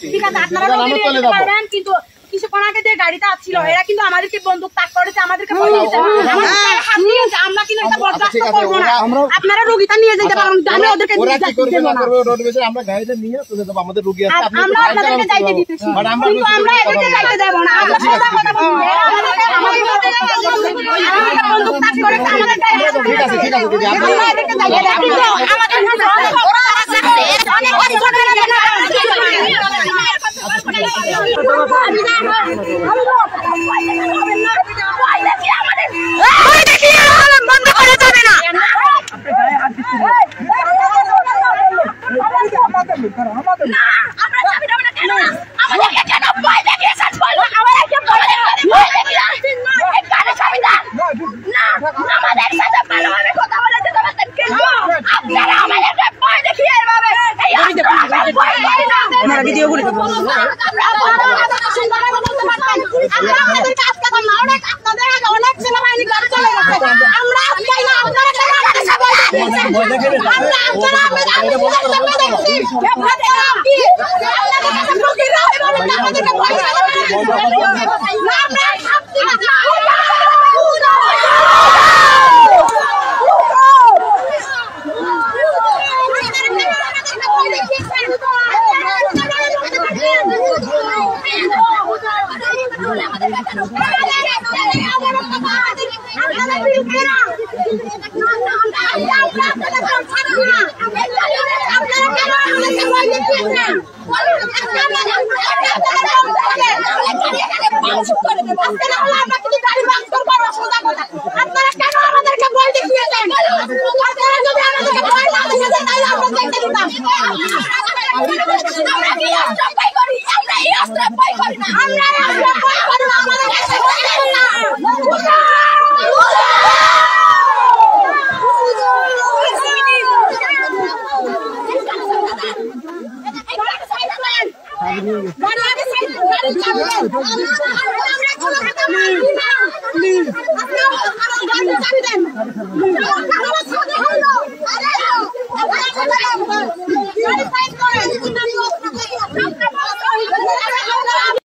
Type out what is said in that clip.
ঠিক আছে আপনারা নিতে পারবেন কিন্তু কিছুক্ষণ আগে যে গাড়িটা আসছিল এরা কিন্তু আমাদেরকে বন্দুক তাক করেছে আমাদেরকে আমরা কিন্তু এটা বরদাস্ত করবো না আপনারা রোগীটা নিয়ে যেতে পারবেন আমরা ওদেরকে আমরা গাড়িতে নিয়ে চলে যাবো আমাদের রোগী আছে আমরা আপনাদেরকে যাইতে দিতেছি কিন্তু আমরা এদেরকে যাইতে দেব না আমরা কথা কথা বলবো আমাদের বন্দুক তাক করেছে আমাদের ঠিক আছে দিদি আমরা এদেরকে যাইতে দেব না আমাদের ওরা আছে অনেক কিছু করে বন্ধ করা যাবে না